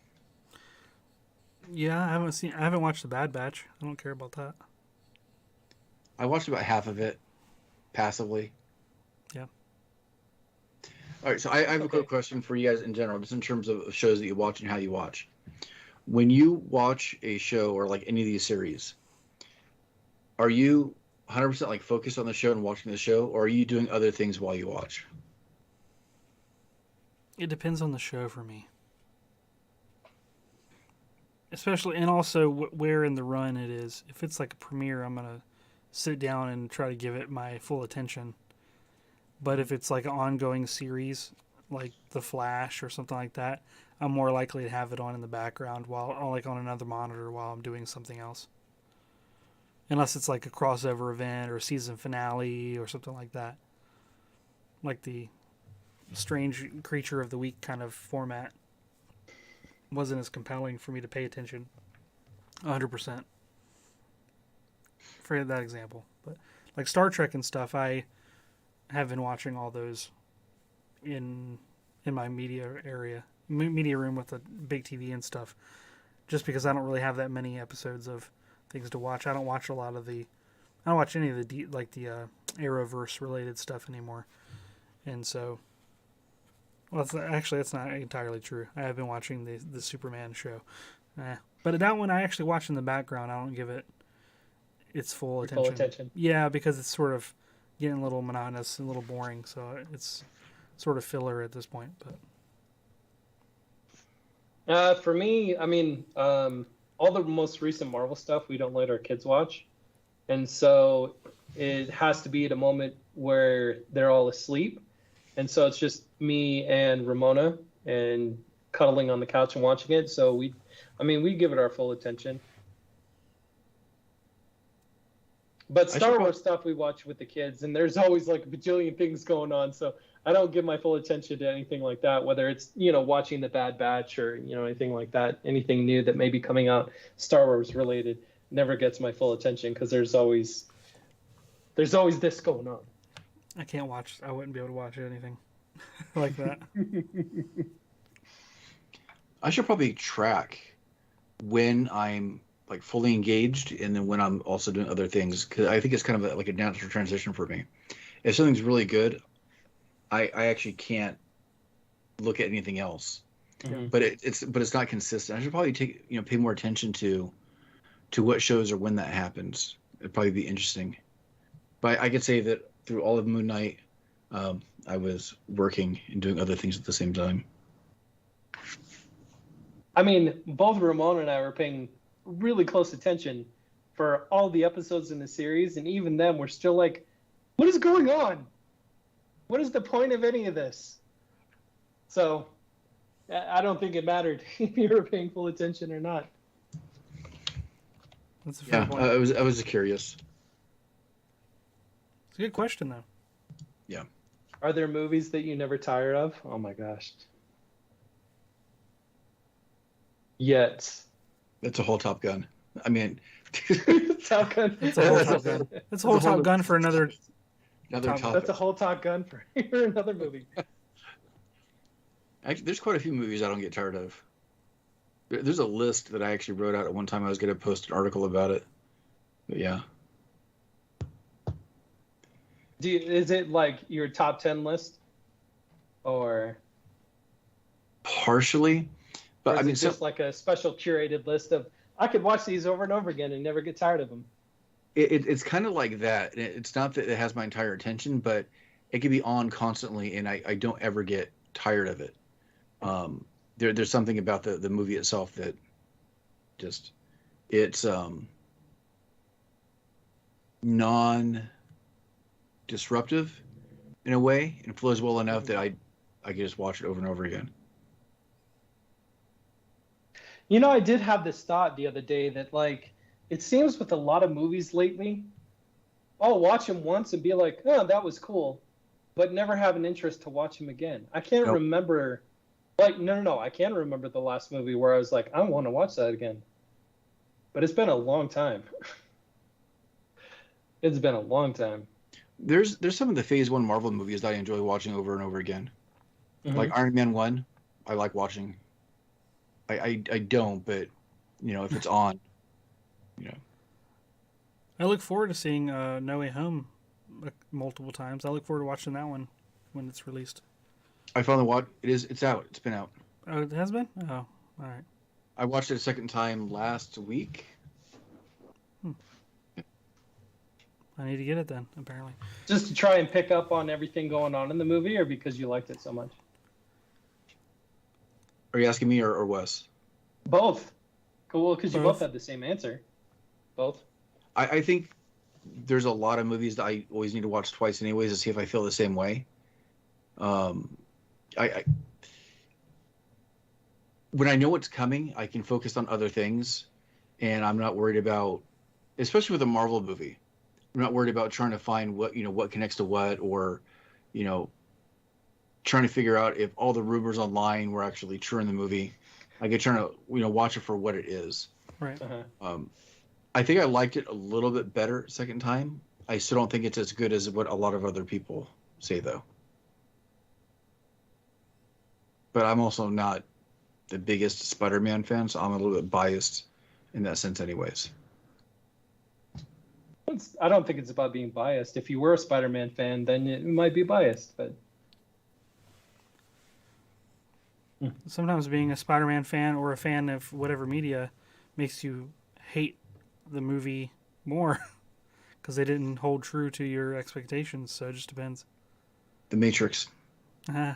Yeah, I haven't watched The Bad Batch. I don't care about that. I watched about half of it, passively. Yeah. All right, so I have a quick question for you guys in general, just in terms of shows that you watch and how you watch. When you watch a show or like any of these series, are you 100% like focused on the show and watching the show, or are you doing other things while you watch? It depends on the show for me. Especially, and also where in the run it is. If it's like a premiere, I'm going to sit down and try to give it my full attention. But if it's like an ongoing series, like The Flash or something like that, I'm more likely to have it on in the background or like on another monitor while I'm doing something else. Unless it's like a crossover event or a season finale or something like that. Like the Strange Creature of the Week kind of format wasn't as compelling for me to pay attention 100%. For that example. But like Star Trek and stuff, I have been watching all those in my media room with a big TV and stuff, just because I don't really have that many episodes of things to watch. I don't watch any of the Arrowverse related stuff anymore, and so that's not entirely true. I have been watching the Superman show, but that one I actually watch in the background. I don't give it its full attention. Yeah, because it's sort of getting a little monotonous and a little boring, so it's sort of filler at this point. But for me, I mean, all the most recent Marvel stuff we don't let our kids watch, and so it has to be at a moment where they're all asleep. And so it's just me and Ramona and cuddling on the couch and watching it. So we give it our full attention. But Star Wars stuff we watch with the kids, and there's always like a bajillion things going on. So I don't give my full attention to anything like that, whether it's, watching The Bad Batch or, anything like that, anything new that may be coming out Star Wars related never gets my full attention because there's always this going on. I wouldn't be able to watch anything like that. I should probably track when I'm like fully engaged and then when I'm also doing other things, because I think it's kind of like a natural transition for me. If something's really good, I actually can't look at anything else. Mm-hmm. But it's not consistent. I should probably pay more attention to what shows or when that happens. It'd probably be interesting. But I could say that through all of Moon Knight, I was working and doing other things at the same time. I mean, both Ramona and I were paying really close attention for all the episodes in the series, and even then we're still like, what is going on? What is the point of any of this? So I don't think it mattered if you were paying full attention or not. That's a fair point. I was curious. It's a good question, though. Yeah. Are there movies that you never tire of? Oh my gosh. Yet. That's a whole Top Gun. I mean, Top Gun. That's a whole Top Gun. That's a whole Top Gun for another topic. That's a whole Top Gun for another movie. Actually, there's quite a few movies I don't get tired of. There's a list that I actually wrote out at one time. I was going to post an article about it. But yeah. Is it like your top 10 list? Or partially? But I mean, just like a special curated list of, I could watch these over and over again and never get tired of them. It's kind of like that. It's not that it has my entire attention, but it can be on constantly, and I don't ever get tired of it. There's something about the movie itself that it's non-disruptive in a way, and flows well enough that I can just watch it over and over again. I did have this thought the other day that, like, it seems with a lot of movies lately, I'll watch them once and be like, oh, that was cool, but never have an interest to watch them again. I can't remember, like, no, I can't remember the last movie where I was like, I want to watch that again. But it's been a long time. It's been a long time. There's some of the Phase 1 Marvel movies that I enjoy watching over and over again. Mm-hmm. Like Iron Man 1, I like watching. I don't, but, if it's on, I look forward to seeing No Way Home multiple times. I look forward to watching that one when it's released. I finally watched it's out. It's been out. Oh, it has been? Oh, all right. I watched it a second time last week. I need to get it then, apparently. Just to try and pick up on everything going on in the movie, or because you liked it so much? Are you asking me or Wes? Both. Cool, because you both had the same answer. Both. I think there's a lot of movies that I always need to watch twice anyways to see if I feel the same way. When I know what's coming, I can focus on other things, and I'm not worried about, especially with a Marvel movie, I'm not worried about trying to find what connects to what, or, trying to figure out if all the rumors online were actually true in the movie. I get trying to, watch it for what it is. Right. Uh-huh. I think I liked it a little bit better second time. I still don't think it's as good as what a lot of other people say, though. But I'm also not the biggest Spider-Man fan, so I'm a little bit biased in that sense anyways. I don't think it's about being biased. If you were a Spider-Man fan, then it might be biased, but sometimes being a Spider-Man fan or a fan of whatever media makes you hate the movie more because they didn't hold true to your expectations. So it just depends. The Matrix. Yeah.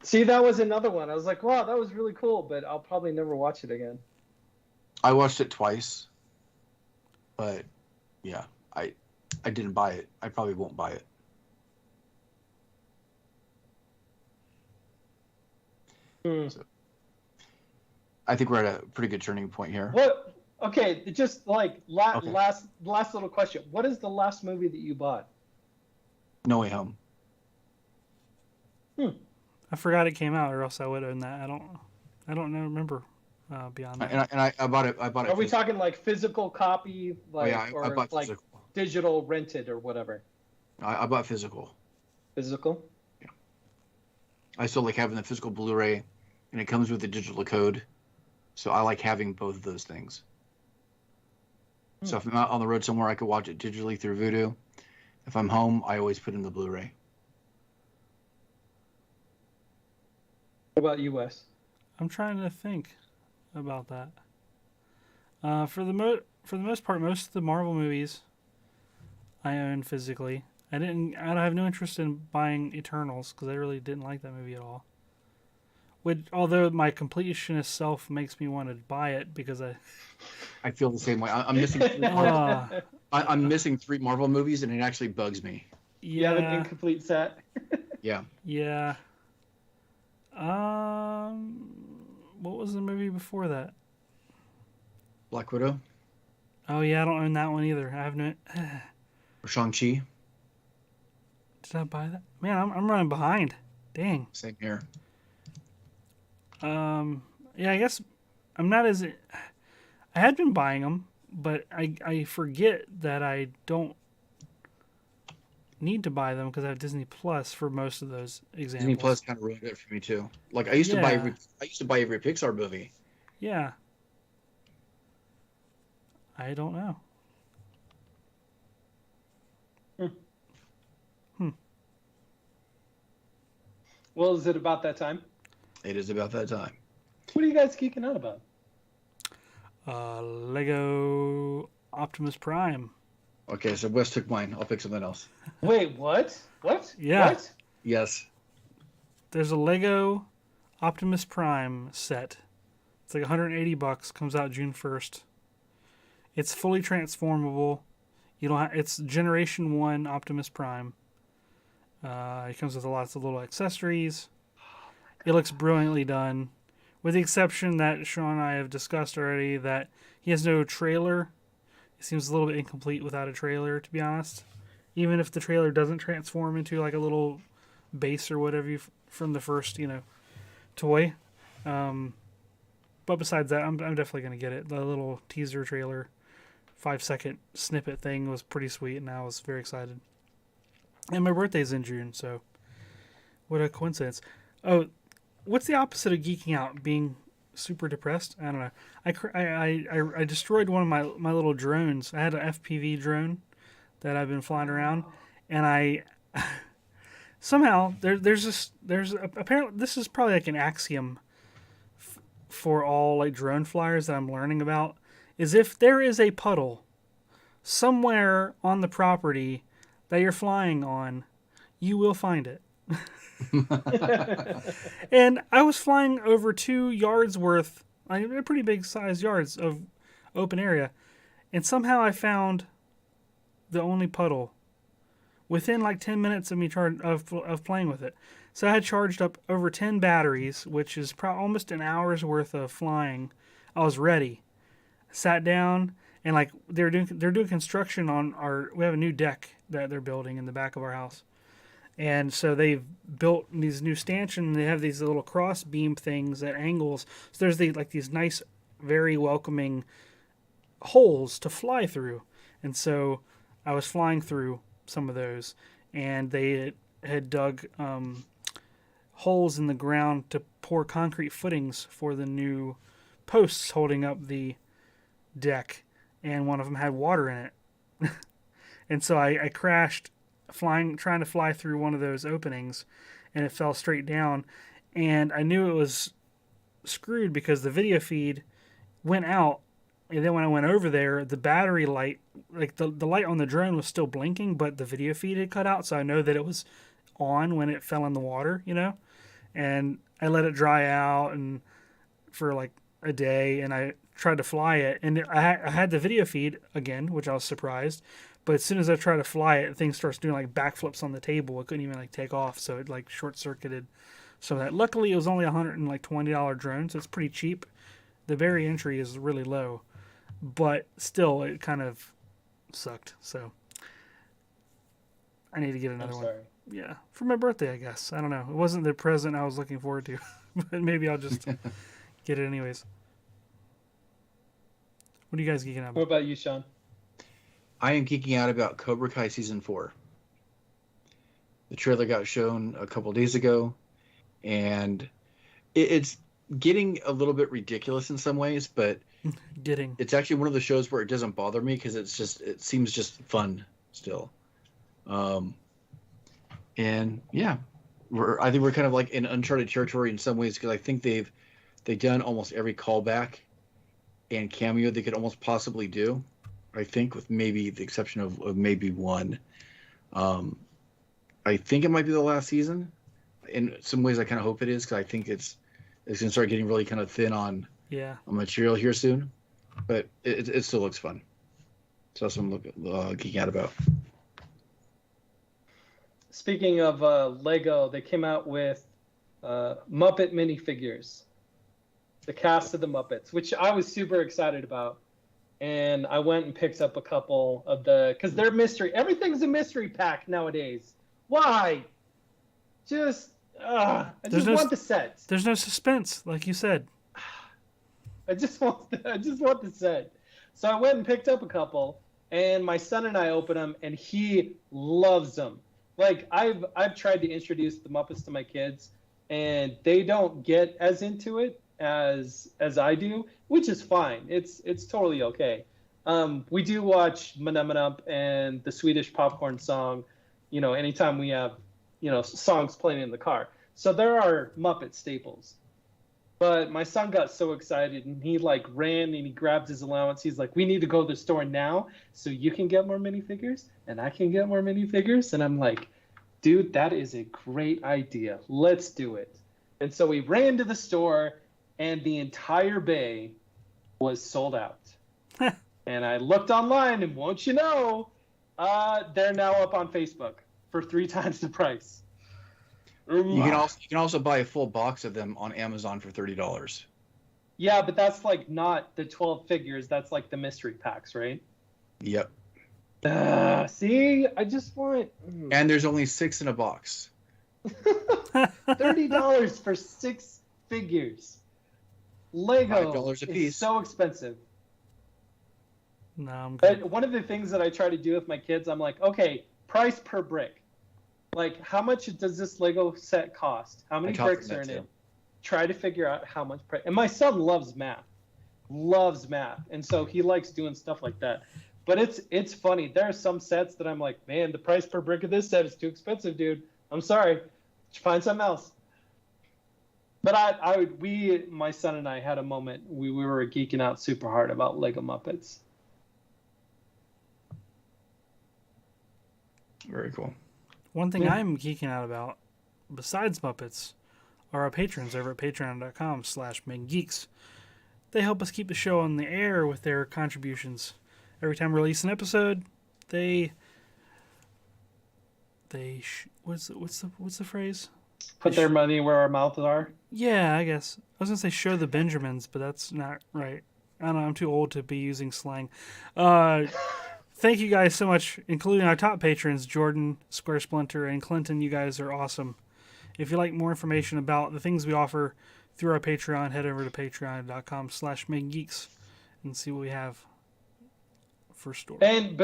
See, that was another one. I was like, wow, that was really cool, but I'll probably never watch it again. I watched it twice. But yeah, I didn't buy it. I probably won't buy it. So, I think we're at a pretty good turning point here. What? Okay, just like Okay. last little question. What is the last movie that you bought? No Way Home. I forgot it came out, or else I would have owned that. I don't know, remember beyond that. And I bought it. I bought it. Are we talking like physical copy, like, I or bought like physical. digital rented or whatever? I bought physical. Physical. I still like having the physical Blu-ray, and it comes with the digital code. So I like having both of those things. So if I'm out on the road somewhere, I could watch it digitally through Vudu. If I'm home, I always put in the Blu-ray. What about you, Wes? I'm trying to think about that. For the most part, most of the Marvel movies I own physically. I have no interest in buying Eternals because I really didn't like that movie at all. Which, although my completionist self makes me want to buy it because I feel the same way. I'm missing. I'm missing 3 Marvel movies, and it actually bugs me. You have an yeah, incomplete set. Yeah. yeah. What was the movie before that? Black Widow Oh yeah, I don't own that one either. I have no. or Shang-Chi. Did I buy that? Man, I'm running behind. Dang. Same here. Yeah, I guess I'm not as. I had been buying them, but I forget that I don't need to buy them because I have Disney Plus for most of those examples. Disney Plus kind of ruined it for me too. Like I used to buy every Pixar movie. Yeah. I don't know. Well, is it about that time? It is about that time. What are you guys geeking out about? Lego Optimus Prime. Okay, so Wes took mine. I'll pick something else. Wait, what? What? Yeah. What? Yes. There's a Lego Optimus Prime set. It's like $180. Comes out June 1st. It's fully transformable. You don't have, it's Generation 1 Optimus Prime. It comes with lots of little accessories. It looks brilliantly done. With the exception that Sean and I have discussed already that he has no trailer. It seems a little bit incomplete without a trailer, to be honest. Even if the trailer doesn't transform into like a little base or whatever from the first, toy. But besides that, I'm definitely going to get it. The little teaser trailer, 5-second snippet thing was pretty sweet, and I was very excited. And my birthday's in June, so what a coincidence. Oh, what's the opposite of geeking out? Being super depressed? I don't know. I destroyed one of my little drones. I had an FPV drone that I've been flying around, and I somehow there's apparently this is probably like an axiom for all like drone flyers that I'm learning about is if there is a puddle somewhere on the property that you're flying on, you will find it. And I was flying over 2 yards worth, like a pretty big size yards of open area, and somehow I found the only puddle within like 10 minutes of me of playing with it. So I had charged up over 10 batteries, which is almost an hour's worth of flying. I was ready. Sat down, and like they're doing construction on we have a new deck that they're building in the back of our house. And so they've built these new stanchions. They have these little cross beam things at angles. So there's these nice, very welcoming holes to fly through. And so I was flying through some of those, and they had dug holes in the ground to pour concrete footings for the new posts holding up the deck, and one of them had water in it. And so I crashed trying to fly through one of those openings, and it fell straight down, and I knew it was screwed because the video feed went out, and then when I went over there, the battery light, like the light on the drone was still blinking, but the video feed had cut out, so I know that it was on when it fell in the water, and I let it dry out and for like a day, and I tried to fly it, and I had the video feed again, which I was surprised. But as soon as I try to fly it, the thing starts doing like backflips on the table. It couldn't even like take off, so it like short circuited. So that luckily it was only $120 drone, so it's pretty cheap. The barrier entry is really low, but still it kind of sucked. So I need to get another one. Yeah, for my birthday, I guess. I don't know. It wasn't the present I was looking forward to, but maybe I'll just get it anyways. What are you guys geeking out What about? about you, Sean? I am geeking out about Cobra Kai Season 4. The trailer got shown a couple days ago, and it's getting a little bit ridiculous in some ways, but it's actually one of the shows where it doesn't bother me because it seems just fun still. And yeah, I think we're kind of like in uncharted territory in some ways because I think they've done almost every callback and cameo they could almost possibly do. I think with maybe the exception of maybe one. I think it might be the last season. In some ways, I kind of hope it is because I think it's going to start getting really kind of thin on material here soon. But it still looks fun. So that's what I'm geeking out about. Speaking of Lego, they came out with Muppet minifigures, the cast of the Muppets, which I was super excited about. And I went and picked up a couple of because they're mystery. Everything's a mystery pack nowadays. Why? I just want the sets. There's no suspense, like you said. I just want the set. So I went and picked up a couple, and my son and I opened them, and he loves them. Like I've tried to introduce the Muppets to my kids, and they don't get as into it as I do, which is fine. It's totally okay. We do watch Up and the Swedish Popcorn Song, anytime we have, songs playing in the car. So there are Muppet staples. But my son got so excited and he like ran and he grabbed his allowance. He's like, we need to go to the store now so you can get more minifigures and I can get more minifigures. And I'm like, dude, that is a great idea. Let's do it. And so we ran to the store and the entire bay was sold out. And I looked online and won't you know, they're now up on Facebook for 3 times the price. You can also buy a full box of them on Amazon for $30. Yeah, but that's like not the 12 figures. That's like the mystery packs, right? Yep. See, I just want. And there's only 6 in a box. $30 for 6 figures. Lego $5 a piece. is so expensive. No, I'm good. But one of the things that I try to do with my kids, I'm like, okay, price per brick. Like, how much does this Lego set cost? How many bricks are in it? Try to figure out how much price. And my son loves math, and so he likes doing stuff like that. But it's funny. There are some sets that I'm like, man, the price per brick of this set is too expensive, dude. I'm sorry. Find something else. But my son and I had a moment. We were geeking out super hard about Lego Muppets. Very cool. One thing I'm geeking out about, besides Muppets, are our patrons over at patreon.com/MakeGeeks. They help us keep the show on the air with their contributions. Every time we release an episode, what's the phrase? Put their money where our mouths are. Yeah, I guess. I was gonna say show the Benjamins, but that's not right. I don't know. I'm too old to be using slang. Thank you guys so much, including our top patrons, Jordan, Square Splinter, and Clinton. You guys are awesome. If you'd like more information about the things we offer through our Patreon, head over to patreon.com/MakeGeeks and see what we have for store. And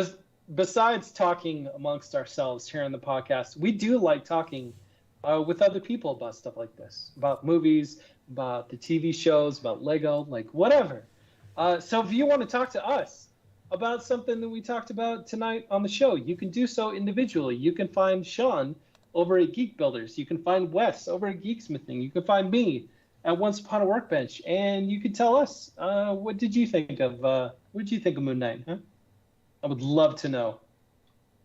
besides talking amongst ourselves here on the podcast, we do like talking with other people about stuff like this, about movies, about the TV shows, about Lego, like whatever. So if you want to talk to us about something that we talked about tonight on the show, you can do so individually. You can find Sean over at Geek Builders. You can find Wes over at Geeksmithing. You can find me at Once Upon a Workbench. And you can tell us, what did you think of Moon Knight? Huh? I would love to know.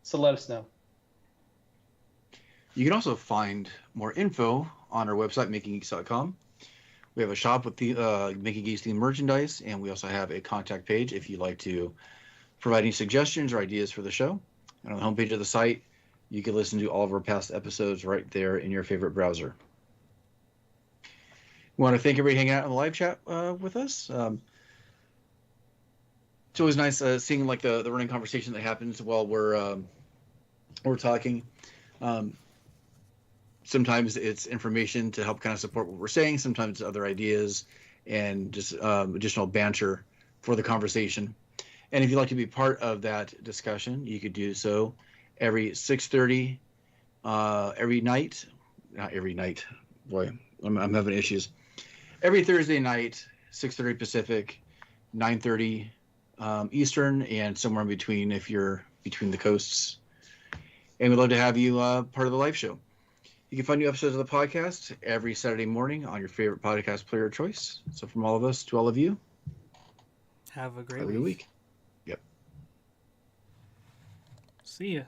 So let us know. You can also find more info on our website, makinggeeks.com. We have a shop with the Mickey Geeks themed merchandise, and we also have a contact page if you'd like to provide any suggestions or ideas for the show. And on the homepage of the site, you can listen to all of our past episodes right there in your favorite browser. We want to thank everybody hanging out in the live chat with us. It's always nice seeing like the running conversation that happens while we're talking. Sometimes it's information to help kind of support what we're saying. Sometimes it's other ideas and just additional banter for the conversation. And if you'd like to be part of that discussion, you could do so every 6:30 every night. Not every night. Boy, I'm having issues. Every Thursday night, 6:30 Pacific, 9:30 Eastern, and somewhere in between if you're between the coasts. And we'd love to have you part of the live show. You can find new episodes of the podcast every Saturday morning on your favorite podcast player of choice. So from all of us to all of you, have a great week. See ya.